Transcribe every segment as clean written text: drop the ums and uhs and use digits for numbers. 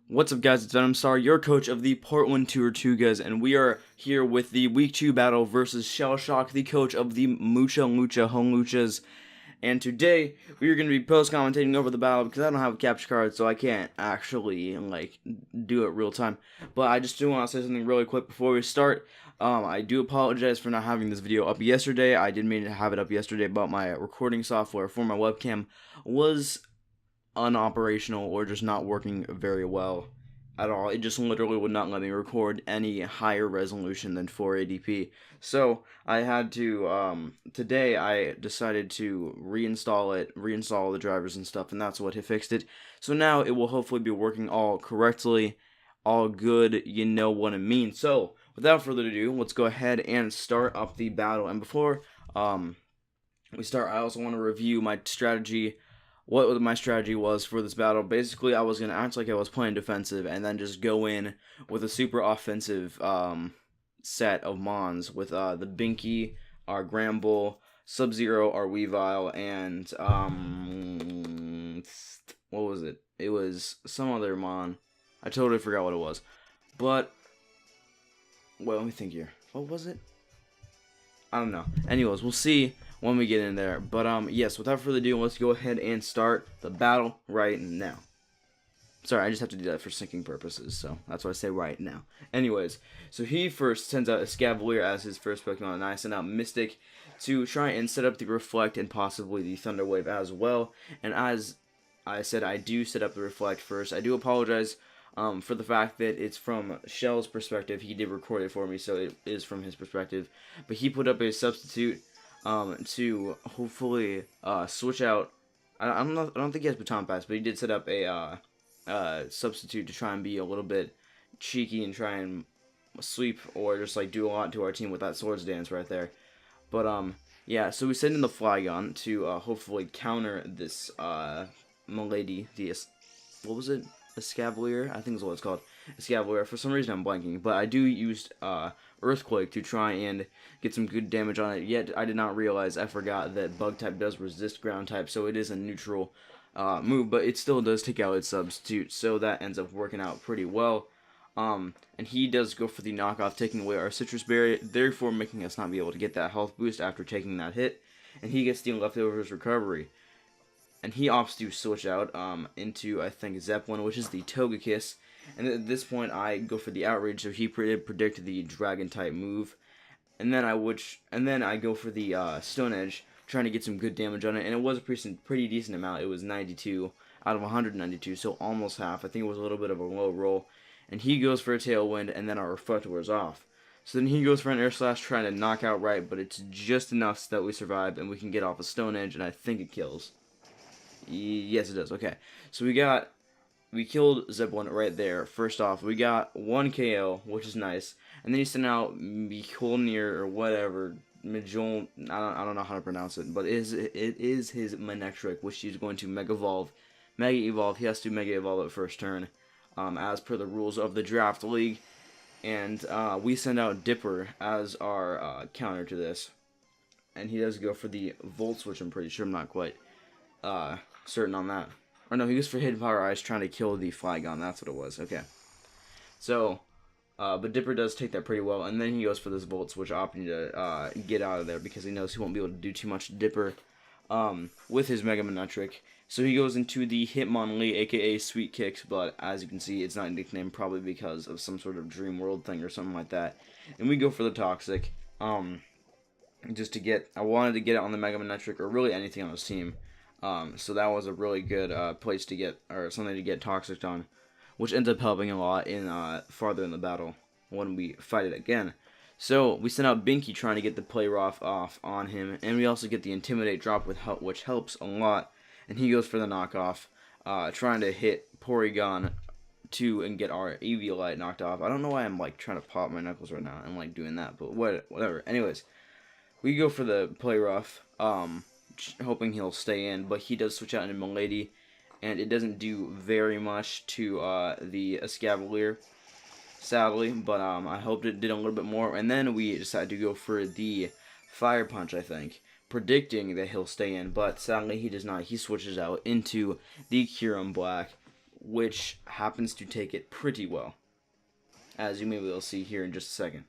What's up, guys? It's Venomstar, your coach of the Portland Tirtougas, and we are here with the Week 2 battle versus ShellShock, the coach of the MuchLucha Hawluchas. And today, we are going to be post-commentating over the battle because I don't have a capture card, so I can't actually, do it real time. But I just do want to say something really quick before we start. I do apologize for not having this video up yesterday. I did mean to have it up yesterday, but my recording software for my webcam was unoperational or just not working very well at all. It just literally would not let me record any higher resolution than 480p. So I had to today I decided to reinstall the drivers and stuff, and that's what fixed it. So now it will hopefully be working all correctly, all good, you know what I mean. So without further ado, let's go ahead and start up the battle. And before we start, I also want to review my strategy. What my strategy was for this battle. Basically, I was going to act like I was playing defensive and then just go in with a super offensive set of Mons with the Binky, our Gramble, Sub-Zero, our Weavile, and what was it? It was some other Mon. I totally forgot what it was. But, well, let me think here. What was it? I don't know. Anyways, we'll see when we get in there. But yes, without further ado, let's go ahead and start the battle right now. Sorry, I just have to do that for syncing purposes, so that's why I say right now. Anyways, so he first sends out Escavalier as his first Pokemon, and I send out Mystic to try and set up the Reflect and possibly the Thunder Wave as well. And as I said, I do set up the Reflect first. I do apologize for the fact that it's from Shell's perspective. He did record it for me, so it is from his perspective. But he put up a substitute to hopefully switch out. I don't think he has Baton Pass, but he did set up a substitute to try and be a little bit cheeky and try and sweep or just do a lot to our team with that Swords Dance right there. But yeah, so we send in the Flygon to hopefully counter this Milady, what was it? Escavalier, I think is what it's called. Escavalier. For some reason I'm blanking, but I do use Earthquake to try and get some good damage on it. Yet I did not realize, I forgot that Bug type does resist Ground type, so it is a neutral move, but it still does take out its substitute, so that ends up working out pretty well. And he does go for the knockoff, taking away our Citrus Berry, therefore making us not be able to get that health boost after taking that hit, and he gets the Leftovers Recovery. And he opts to switch out into, I think, Zeppelin, which is the Togekiss. And at this point, I go for the Outrage, so he predicted the Dragon-type move. And then I go for the Stone Edge, trying to get some good damage on it. And it was a pretty decent amount. It was 92 out of 192, so almost half. I think it was a little bit of a low roll. And he goes for a Tailwind, and then our Reflect wears off. So then he goes for an Air Slash, trying to knock out right, but it's just enough so that we survive, and we can get off a Stone Edge, and I think it kills. Yes, it does. Okay, so we killed Zeppelin right there. First off, we got 1 KO, which is nice, and then he sent out Mjolnir or whatever, Mjol. I don't know how to pronounce it, but it is his Manectric, which he's going to Mega Evolve. He has to Mega Evolve at first turn, as per the rules of the Draft League, and we send out Dipper as our counter to this, and he does go for the Volt Switch. I'm pretty sure. I'm not quite certain on that. Or no, he goes for Hidden Power Ice, trying to kill the Flygon. That's what it was. Okay. So, but Dipper does take that pretty well, and then he goes for this Volt Switch, opting to get out of there because he knows he won't be able to do too much to Dipper with his Mega Manectric. So he goes into the Hitmonlee, aka Sweet Kicks, but as you can see, it's not nicknamed, probably because of some sort of Dream World thing or something like that. And we go for the Toxic, just to get, I wanted to get it on the Mega Manectric, or really anything on his team. So that was a really good place to get, or something to get Toxic on, which ends up helping a lot in farther in the battle when we fight it again. So we send out Binky trying to get the Play Rough off on him, and we also get the Intimidate drop which helps a lot. And he goes for the knockoff, trying to hit Porygon 2 and get our Eviolite knocked off. I don't know why I'm trying to pop my knuckles right now and doing that, but whatever. Anyways, we go for the Play Rough, hoping he'll stay in, but he does switch out into Milady, and it doesn't do very much to the Escavalier, sadly, but I hoped it did a little bit more. And then we decided to go for the Fire Punch, I think, predicting that he'll stay in, but sadly he does not. He switches out into the Kyurem Black, which happens to take it pretty well, as you maybe will see here in just a second.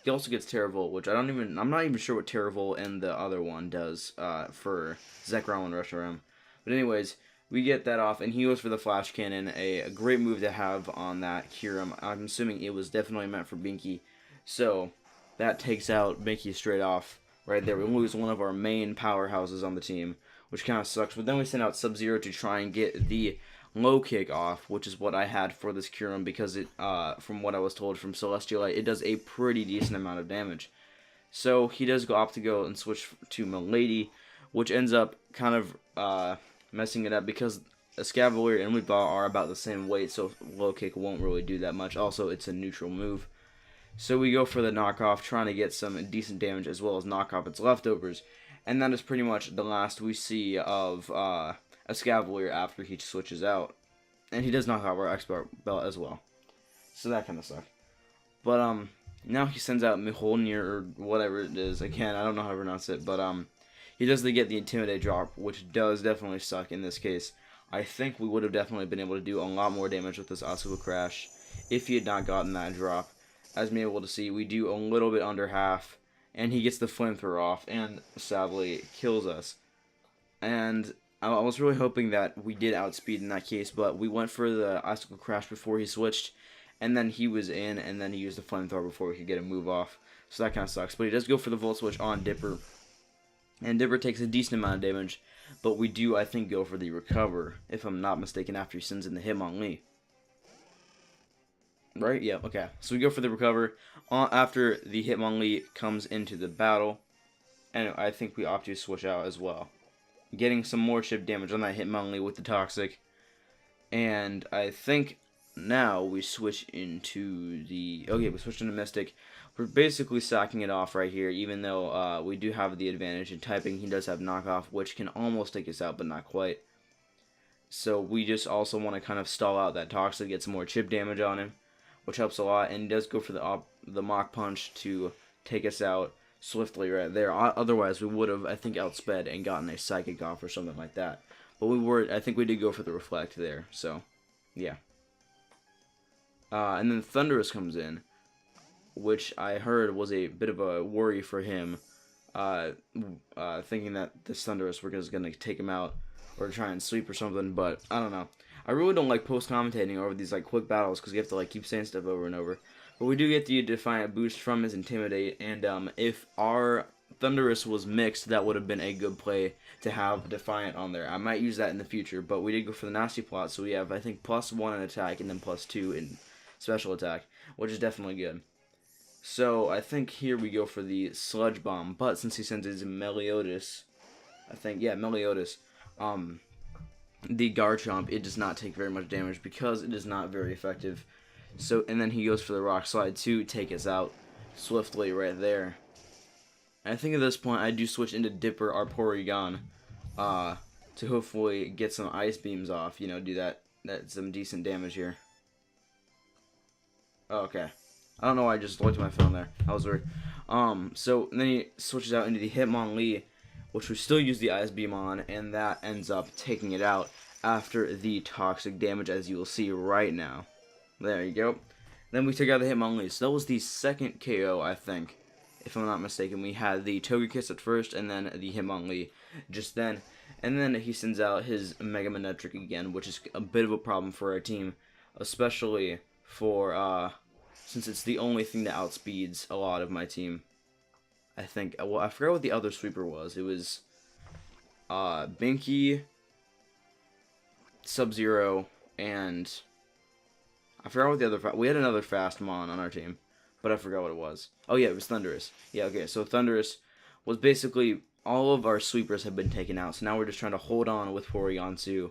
He also gets Terravolt, which I'm not even sure what Terravolt and the other one does for Zekrom and Reshiram. But anyways, we get that off, and he goes for the Flash Cannon, a great move to have on that Kyurem. I'm assuming it was definitely meant for Binky, so that takes out Binky straight off right there. We lose one of our main powerhouses on the team, which kind of sucks. But then we send out Sub-Zero to try and get the low kick off, which is what I had for this Kyurem, because it, from what I was told from Celestial Light, it does a pretty decent amount of damage. So he does opt to go and switch to Milady, which ends up kind of messing it up because Escavalier and Weedball are about the same weight, so low kick won't really do that much. Also, it's a neutral move. So we go for the knockoff, trying to get some decent damage as well as knock off its leftovers. And that is pretty much the last we see of Escavalier after he switches out. And he does knock off our expert belt as well. So that kind of sucks. But now he sends out Mjolnir or whatever it is. Again, I don't know how to pronounce it. But he does get the Intimidate drop, which does definitely suck in this case. I think we would have definitely been able to do a lot more damage with this Asuka Crash if he had not gotten that drop. As you're able to see, we do a little bit under half, and he gets the flamethrower off, and sadly kills us. And I was really hoping that we did outspeed in that case, but we went for the Icicle Crash before he switched, and then he was in, and then he used the flamethrower before we could get a move off. So that kind of sucks. But he does go for the Volt Switch on Dipper, and Dipper takes a decent amount of damage, but we do, I think, go for the Recover, if I'm not mistaken, after he sends in the Hitmonlee. Right? Yeah, okay. So we go for the Recover after the Hitmonlee comes into the battle. And I think we opt to switch out as well. Getting some more chip damage on that Hitmonlee with the Toxic. And I think now we switch into the... Okay, we switch into Mystic. We're basically sacking it off right here, even though we do have the advantage in typing. He does have knockoff, which can almost take us out, but not quite. So we just also want to kind of stall out that Toxic, get some more chip damage on him, which helps a lot, and he does go for the Mach Punch to take us out swiftly right there. Otherwise, we would have, I think, outsped and gotten a Psychic off or something like that. But I think we did go for the Reflect there, so, yeah. And then Thunderous comes in, which I heard was a bit of a worry for him, thinking that this Thunderous was going to take him out or try and sweep or something, but I don't know. I really don't like post-commentating over these like quick battles because you have to like keep saying stuff over and over. But we do get the Defiant boost from his Intimidate, and if our Thunderous was mixed, that would have been a good play to have Defiant on there. I might use that in the future, but we did go for the Nasty Plot, so we have, I think, +1 in attack and then +2 in special attack, which is definitely good. So I think here we go for the Sludge Bomb, but since he sends his Meliodas, I think, yeah, Meliodas, the Garchomp, it does not take very much damage because it is not very effective. So, and then he goes for the Rock Slide to take us out swiftly right there. I think at this point I do switch into Dipper, our Porygon, to hopefully get some Ice Beams off, you know, do that some decent damage here. Oh, okay. I don't know why I just looked at my phone there. I was worried. So then he switches out into the Hitmonlee, which we still use the Ice Beam on, and that ends up taking it out after the Toxic damage, as you will see right now. There you go. Then we took out the Hitmonlee. So that was the second KO, I think, if I'm not mistaken. We had the Togekiss at first, and then the Hitmonlee just then. And then he sends out his Mega Manectric again, which is a bit of a problem for our team, especially for, since it's the only thing that outspeeds a lot of my team. I think, well, I forgot what the other sweeper was. It was Binky, Sub-Zero, and I forgot what the other... We had another fast Mon on our team, but I forgot what it was. Oh, yeah, it was Thunderous. Yeah, okay, so Thunderous was basically... All of our sweepers have been taken out, so now we're just trying to hold on with Porygon2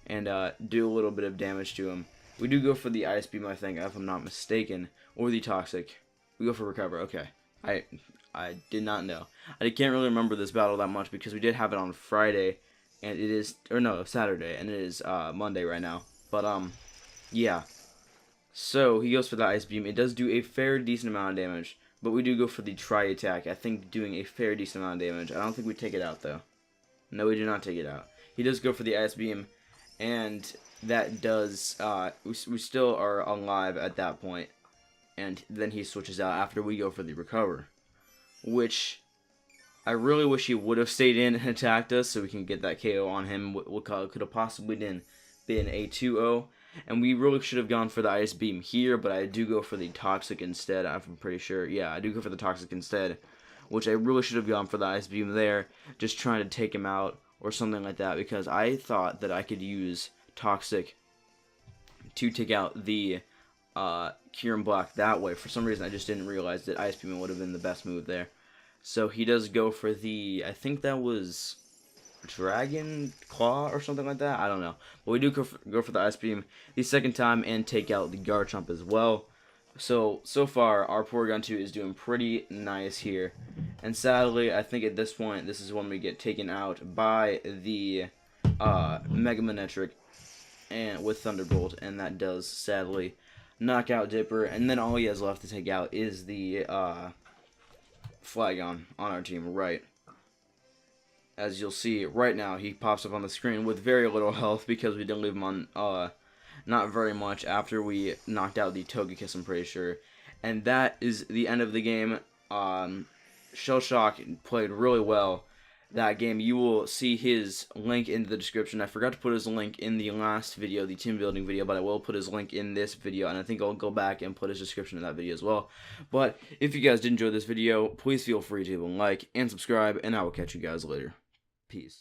and do a little bit of damage to him. We do go for the Ice Beam, I think, if I'm not mistaken, or the Toxic. We go for Recover, okay. I did not know. I can't really remember this battle that much because we did have it on Friday, and it is, or no, Saturday, and it is Monday right now. But yeah. So he goes for the Ice Beam. It does do a fair decent amount of damage, But we do go for the tri-attack, I think doing a fair decent amount of damage. I don't think we take it out, though. No, we do not take it out. He does go for the Ice Beam, and that does, we still are alive at that point. And then he switches out after we go for the Recover, which I really wish he would have stayed in and attacked us so we can get that KO on him. What could have possibly been a 2-0. And we really should have gone for the Ice Beam here, but I do go for the Toxic instead. I'm pretty sure. Yeah, I do go for the Toxic instead, which I really should have gone for the Ice Beam there, just trying to take him out or something like that, because I thought that I could use Toxic to take out the Kieran Black that way. For some reason, I just didn't realize that Ice Beam would have been the best move there. So he does go for the, I think that was Dragon Claw or something like that. I don't know. But we do go for the Ice Beam the second time and take out the Garchomp as well. So far, our Porygon 2 is doing pretty nice here. And sadly, I think at this point, this is when we get taken out by the Mega Manectric and with Thunderbolt. And that does, sadly, knock out Dipper. And then all he has left to take out is the Flygon on our team, right? As you'll see right now, he pops up on the screen with very little health because we didn't leave him on not very much after we knocked out the Togekiss, I'm pretty sure. And that is the end of the game. ShellShock played really well that game. You will see his link in the description. I forgot to put his link in the last video, the team building video, but I will put his link in this video, and I think I'll go back and put his description in that video as well. But if you guys did enjoy this video, please feel free to leave a like and subscribe, and I will catch you guys later. Peace.